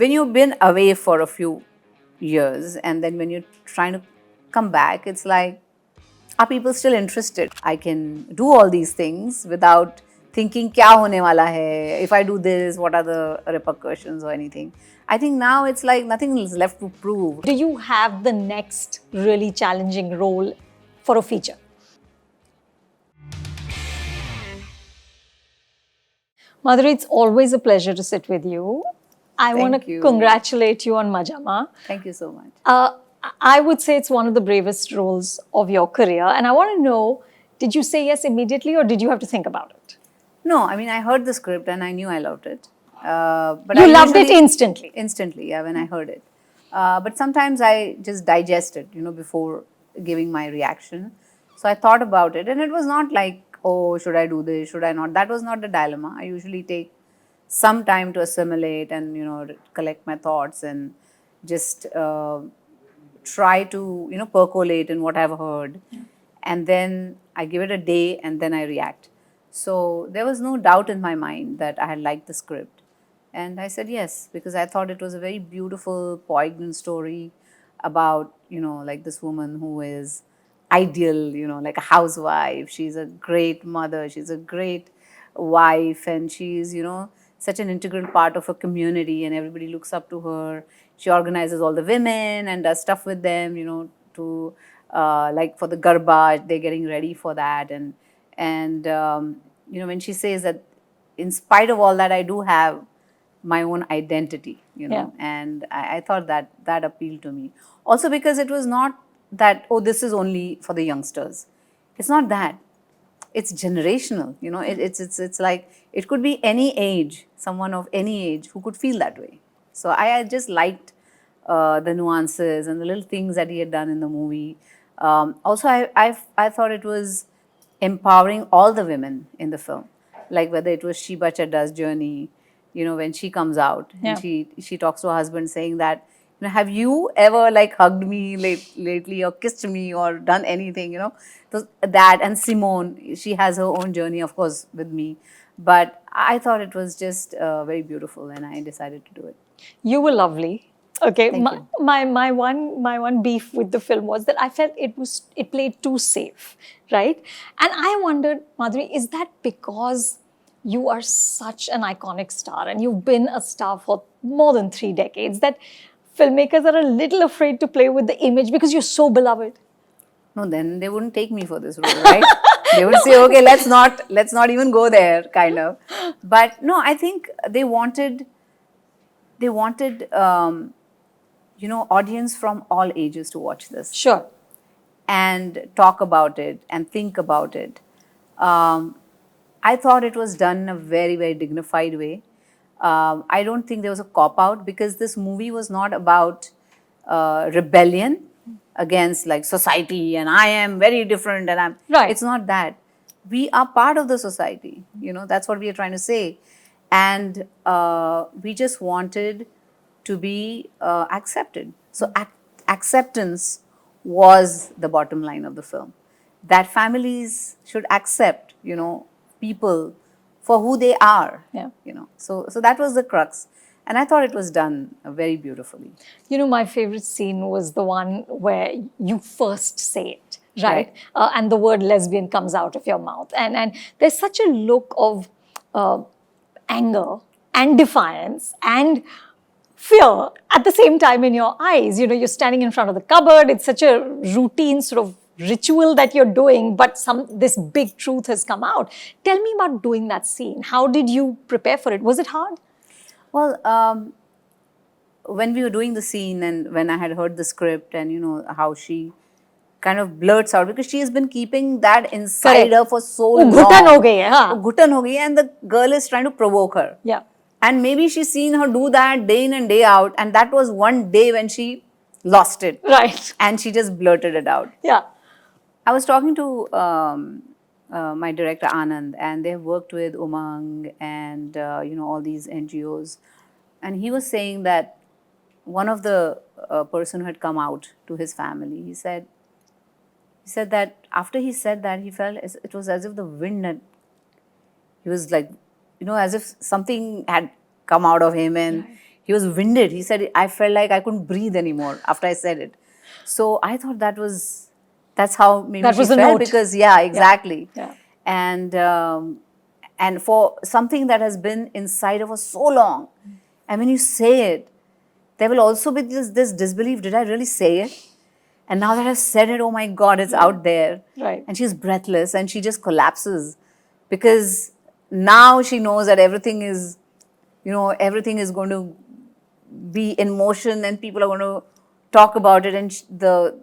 when you've been away for a few years and then when you're trying to come back, it's like, are people still interested? I can do all these things without thinking, kya hone wala hai? If I do this, what are the repercussions or anything? I think now it's like nothing is left to prove. Do you have the next really challenging role for a feature? Madhuri, it's always a pleasure to sit with you. I want Thank to you. congratulate you on Maja Ma. Thank you so much. I would say it's one of the bravest roles of your career. And I want to know, did you say yes immediately or did you have to think about it? No, I mean, I heard the script and I knew I loved it. But You I loved it usually- instantly. Instantly, yeah, when I heard it. But sometimes I just digest it, before giving my reaction. So I thought about it, and it was not like, oh, should I do this? Should I not? That was not the dilemma. I usually take some time to assimilate and collect my thoughts and just try to percolate in what I've heard, and then I give it a day and then I react. So there was no doubt in my mind that I had liked the script. And I said yes, because I thought it was a very beautiful, poignant story about, like this woman who is ideal, like a housewife. She's a great mother, she's a great wife, and she's, such an integral part of a community, and everybody looks up to her. She organizes all the women and does stuff with them, to like for the garba, they're getting ready for that. And when she says that in spite of all that, I do have my own identity, and I thought that appealed to me. Also because it was not that, oh, this is only for the youngsters. It's not that. It's generational, it's like it could be any age, someone of any age who could feel that way. So I just liked the nuances and the little things that he had done in the movie. Also, I thought it was empowering all the women in the film, like whether it was Sheba Chadda's journey, when she comes out and she talks to her husband saying that, have you ever like hugged me lately or kissed me or done anything, so that. And Simone, she has her own journey, of course, with me, but I thought it was just very beautiful and I decided to do it. You were lovely. Okay, Thank you. my one beef with the film was that I felt it played too safe, right? And I wondered, Madhuri, is that because you are such an iconic star and you've been a star for more than 3 decades that filmmakers are a little afraid to play with the image because you're so beloved? No, then they wouldn't take me for this role, right? They would say, okay, let's not even go there, kind of. But no, I think they wanted audience from all ages to watch this. Sure. And talk about it and think about it. I thought it was done in a very, very dignified way. I don't think there was a cop-out because this movie was not about rebellion against like society and I am very different and I'm... Right. It's not that. We are part of the society. That's what we are trying to say. And we just wanted to be accepted. So acceptance was the bottom line of the film. That families should accept, people for who they are. Yeah. So that was the crux. And I thought it was done very beautifully. My favorite scene was the one where you first say it, right? And the word lesbian comes out of your mouth. And there's such a look of anger and defiance and fear at the same time in your eyes. You're standing in front of the cupboard. It's such a routine sort of ritual that you're doing, but this big truth has come out. Tell me about doing that scene. How did you prepare for it? Was it hard? Well, when we were doing the scene and when I had heard the script and how she kind of blurts out, because she has been keeping that inside her for so long. Ghutan ho gayi hai, haan. Ghutan ho gayi hai, and the girl is trying to provoke her. Yeah. And maybe she's seen her do that day in and day out, and that was one day when she lost it. Right. And she just blurted it out. Yeah. I was talking to my director Anand, and they have worked with Umang and all these NGOs, and he was saying that one of the person who had come out to his family, he said that after he said that, he felt it was as if the wind had, he was like, as if something had come out of him, and he was winded. He said, I felt like I couldn't breathe anymore after I said it. So I thought that's how maybe That she was the felt note. because, yeah, exactly. Yeah. And for something that has been inside of us so long, and when you say it, there will also be this disbelief. Did I really say it? And now that I've said it, oh my God, it's out there. Right. And she's breathless and she just collapses because now she knows that everything is, everything is going to be in motion and people are going to talk about it. And the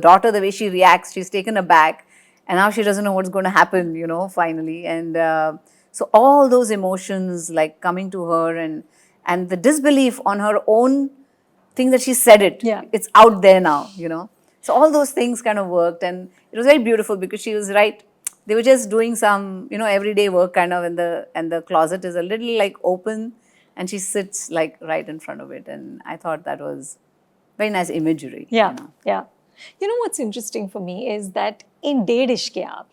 daughter, the way she reacts, she's taken aback, and now she doesn't know what's going to happen, finally. And so all those emotions like coming to her, and the disbelief on her own thing that she said it. Yeah. It's out there now. So all those things kind of worked, and it was very beautiful because she was right. They were just doing some, everyday work kind of, and the closet is a little like open, and she sits like right in front of it, and I thought that was very nice imagery. Yeah, yeah. You know what's interesting for me is that in De Ishqiya,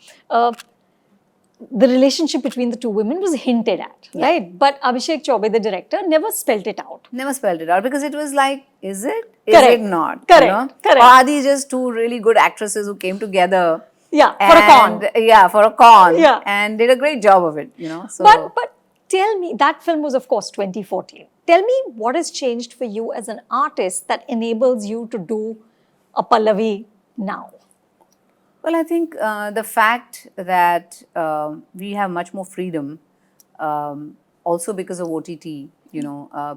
the relationship between the two women was hinted at, right? But Abhishek Chaubey, the director, never spelled it out. Never spelled it out because it was like, is it? Is Correct. it not? Correct. Correct. Or are these just two really good actresses who came together? Yeah, for a con. Yeah, for a con. Yeah. And did a great job of it. So, But tell me, that film was of course 2014. Tell me what has changed for you as an artist that enables you to do a Pallavi now? well, I think the fact that we have much more freedom, also because of OTT,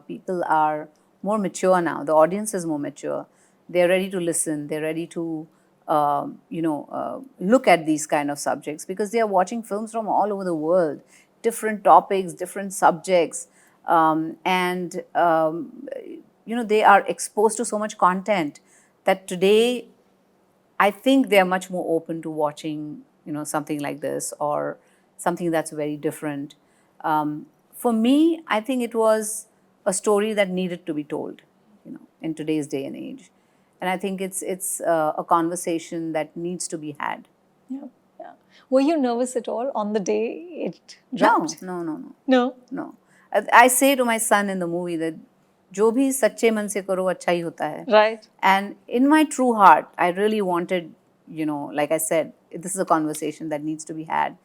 people are more mature now. The audience is more mature. They're ready to listen. They're ready to, look at these kind of subjects because they are watching films from all over the world, different topics, different subjects, and they are exposed to so much content that today I think they are much more open to watching, something like this or something that's very different. For me, I think it was a story that needed to be told, in today's day and age, and I think it's a conversation that needs to be had. Yeah, yeah. Were you nervous at all on the day it dropped? No, no, no, no, No. no. I say to my son in the movie that जो भी सच्चे मन से करो अच्छा ही होता है. Right. And in my true heart, I really wanted, like I said, this is a conversation that needs to be had.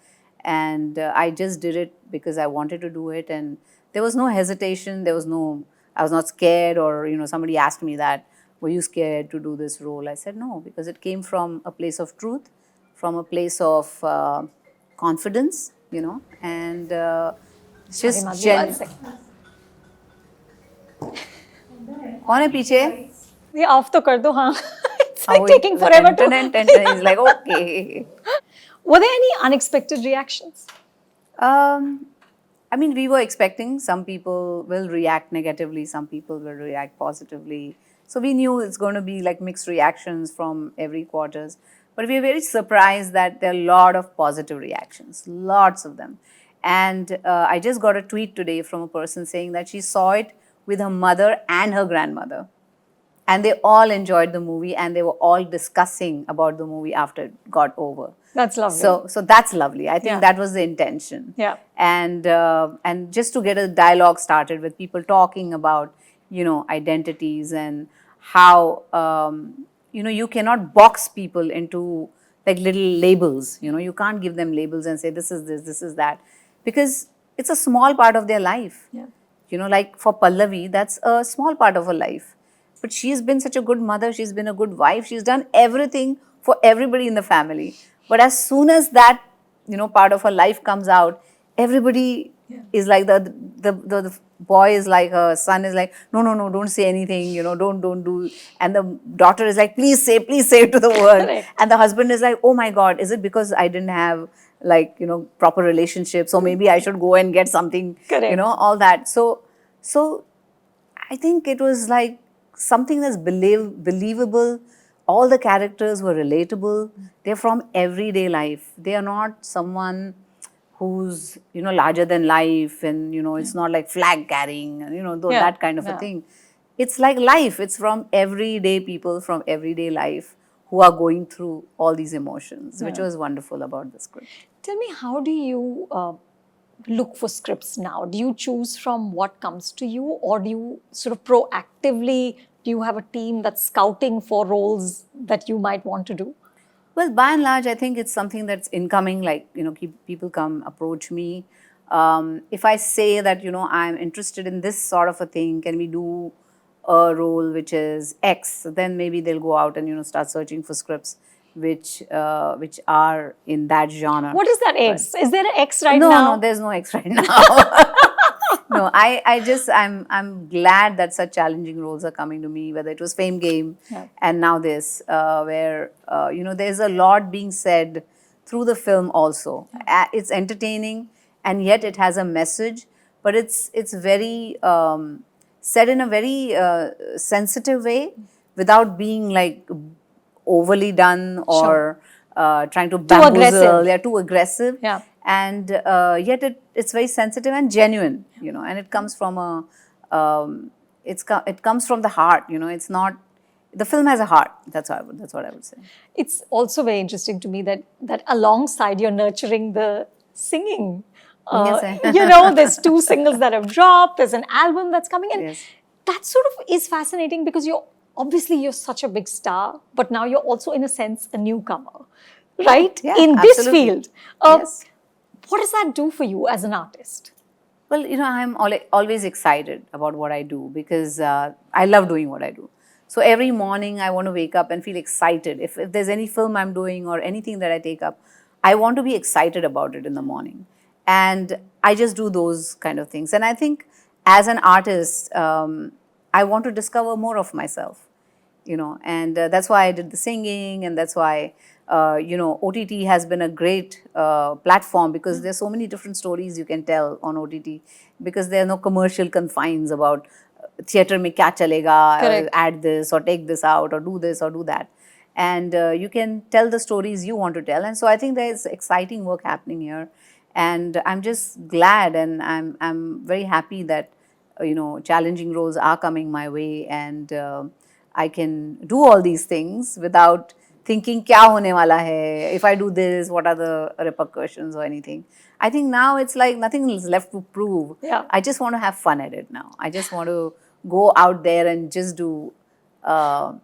And I just did it because I wanted to do it. And there was no hesitation. I was not scared or, somebody asked me that, were you scared to do this role? I said no, because it came from a place of truth, from a place of confidence, and Sorry, just Madhuri, 1 second. कौन है पीछे? ये off तो कर दो, हाँ. It's like Oh, taking forever to. He's like, okay. Were there any unexpected reactions? I mean, we were expecting some people will react negatively, some people will react positively. So we knew it's going to be like mixed reactions from every quarters. But we were very surprised that there are a lot of positive reactions, lots of them. And I just got a tweet today from a person saying that she saw it with her mother and her grandmother. And they all enjoyed the movie and they were all discussing about the movie after it got over. That's lovely. So that's lovely. I think Yeah. that was the intention. Yeah. And just to get a dialogue started with people talking about, identities and how, you cannot box people into like little labels. You can't give them labels and say this is this is that, because it's a small part of their life. Yeah. Like for Pallavi, that's a small part of her life. But she's been such a good mother, she's been a good wife, she's done everything for everybody in the family. But as soon as that, part of her life comes out, everybody is like the boy is like, her son is like, no, don't say anything, don't do. And the daughter is like, please say it to the world. Correct. And the husband is like, oh my God, is it because I didn't have like, proper relationships, so maybe I should go and get something, Correct. all that. So I think it was like something that's believable. All the characters were relatable. They're from everyday life. They are not someone who's, larger than life and, it's not like flag carrying and, that kind of a thing. It's like life. It's from everyday people, from everyday life who are going through all these emotions, which was wonderful about the script. Tell me, how do you look for scripts now? Do you choose from what comes to you, or do you sort of proactively, do you have a team that's scouting for roles that you might want to do? Well, by and large, I think it's something that's incoming. Like, people come approach me. If I say that, I'm interested in this sort of a thing, can we do a role which is X? Then maybe they'll go out and, start searching for scripts which are in that genre. What is that X? Is there an X right No, now? no, there's no X right now. No, I'm glad that such challenging roles are coming to me, whether it was Fame Game and now this, where, there's a lot being said through the film also. It's entertaining and yet it has a message, but it's very, said in a very sensitive way without being like overly done or trying to bamboozle. aggressive. Yeah, too aggressive. Yeah. And yet it's very sensitive and genuine, and it comes from it comes from the heart. It's not, the film has a heart. That's what I would say. It's also very interesting to me that alongside you're nurturing the singing. Yes, There's 2 singles that have dropped. There's an album that's coming, and Yes. that sort of is fascinating because you're such a big star, but now you're also in a sense a newcomer, right? Yeah, in this absolutely. field. Yes. What does that do for you as an artist? Well, I'm always excited about what I do because I love doing what I do. So every morning I want to wake up and feel excited. If there's any film I'm doing or anything that I take up, I want to be excited about it in the morning. And I just do those kind of things. And I think as an artist, I want to discover more of myself, and that's why I did the singing, and that's why, OTT has been a great platform because there's so many different stories you can tell on OTT because there are no commercial confines about theater mein kya chalega, Correct. add this or take this out or do this or do that. And you can tell the stories you want to tell. And so I think there's exciting work happening here. And I'm just glad and I'm very happy that, challenging roles are coming my way and I can do all these things without thinking kya hone wala hai, if I do this, what are the repercussions or anything. I think now it's like nothing is left to prove. Yeah. I just want to have fun at it now. I just want to go out there and just do, not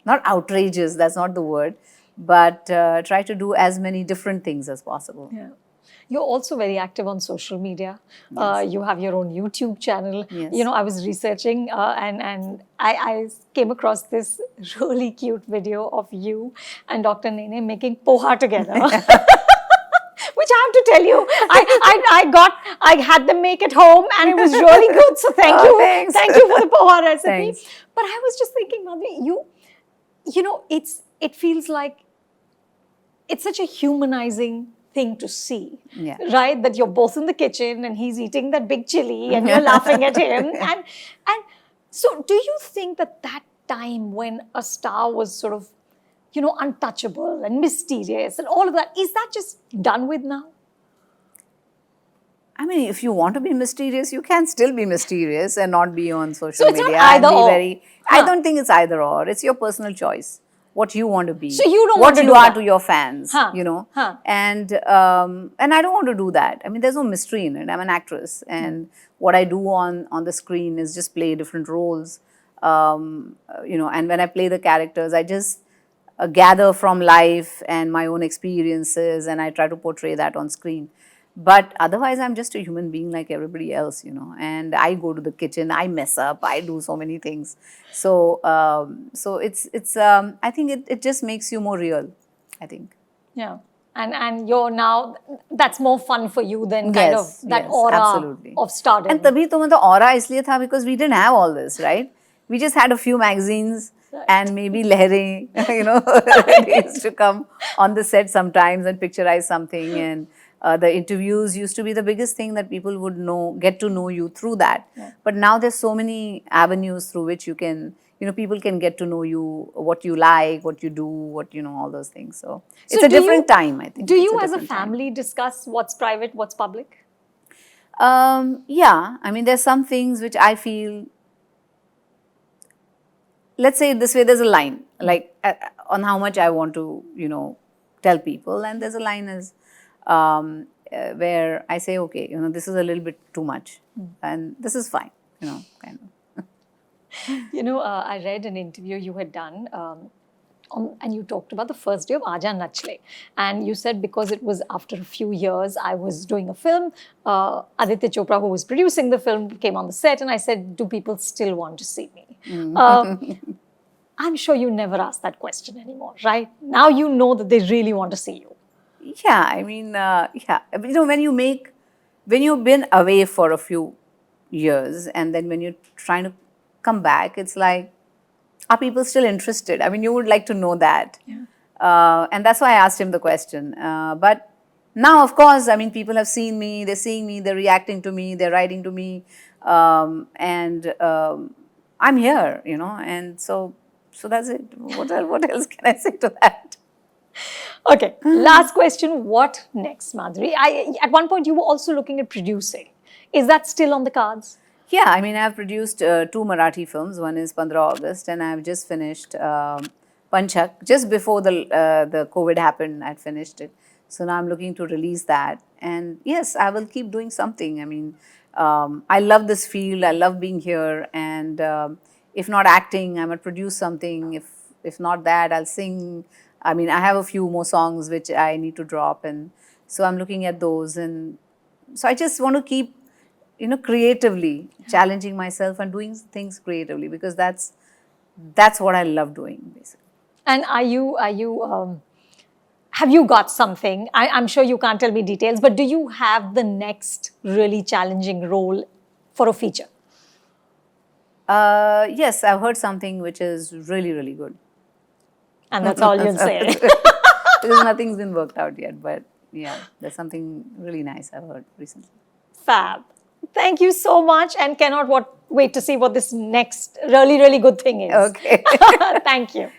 outrageous, that's not the word, but try to do as many different things as possible. Yeah. You're also very active on social media. Yes. You have your own YouTube channel. Yes. I was researching and I came across this really cute video of you and Dr. Nene making poha together. Which I have to tell you, I had them make at home and it was really good. So thank you. Thanks. Thank you for the poha recipe. Thanks. But I was just thinking, Madhuri, it feels like it's such a humanizing thing to see, Yeah. right? That you're both in the kitchen and he's eating that big chili and you're laughing at him. And so do you think that time when a star was sort of, untouchable and mysterious and all of that, is that just done with now? I mean, if you want to be mysterious, you can still be mysterious and not be on social So it's not media. either and be or. very, I don't think it's either or. It's your personal choice. What you want to be. So you don't what want to you do are that. to your fans, And I don't want to do that. I mean, there's no mystery in it. I'm an actress, and what I do on the screen is just play different roles. And when I play the characters, I just gather from life and my own experiences, and I try to portray that on screen. But otherwise, I'm just a human being like everybody else, and I go to the kitchen, I mess up, I do so many things. So, it's I think it just makes you more real, I think. Yeah. And you're now, that's more fun for you than kind of Yes, that yes, aura absolutely. of stardom. And तभी तो मतलब aura इसलिए था because we didn't have all this, right? We just had a few magazines and maybe Lehre, they used to come on the set sometimes and picturize something, and the interviews used to be the biggest thing that people would get to know you through that. Yeah. But now there's so many avenues through which you can, people can get to know you, what you like, what you do, all those things. So it's a different time, I think. Do It's you as a different time. family discuss what's private, what's public? Yeah, I mean, there's some things which I feel, let's say it this way, there's a line, like on how much I want to, tell people. And there's a line as, where I say, okay, this is a little bit too much, and this is fine, kind of. I read an interview you had done, and you talked about the first day of Aja Nachle. And you said because it was after a few years, I was doing a film. Aditya Chopra, who was producing the film, came on the set, and I said, do people still want to see me? I'm sure you never ask that question anymore, right? Now you know that they really want to see you. Yeah, I mean, yeah. When you've been away for a few years, and then when you're trying to come back, it's like, are people still interested? I mean, you would like to know that. Yeah. And that's why I asked him the question. But now, of course, I mean, people have seen me, they're seeing me, they're reacting to me, they're writing to me. And I'm here, and so that's it. What else can I say to that? Okay, last question. What next, Madhuri? At one point, you were also looking at producing. Is that still on the cards? Yeah, I mean, I've produced 2 Marathi films. One is 15 August, and I've just finished Panchak. Just before the COVID happened, I'd finished it. So now I'm looking to release that. And yes, I will keep doing something. I mean, I love this field. I love being here. And if not acting, I might produce something. If not that, I'll sing. I mean, I have a few more songs which I need to drop, and so I'm looking at those. And so I just want to keep, creatively challenging myself and doing things creatively, because that's what I love doing, basically. And have you got something? I'm sure you can't tell me details, but do you have the next really challenging role for a feature? Yes, I've heard something which is really, really good. And that's all you'll say. Because nothing's been worked out yet, but yeah, there's something really nice I've heard recently. Fab. Thank you so much, and cannot wait to see what this next really, really good thing is. Okay. Thank you.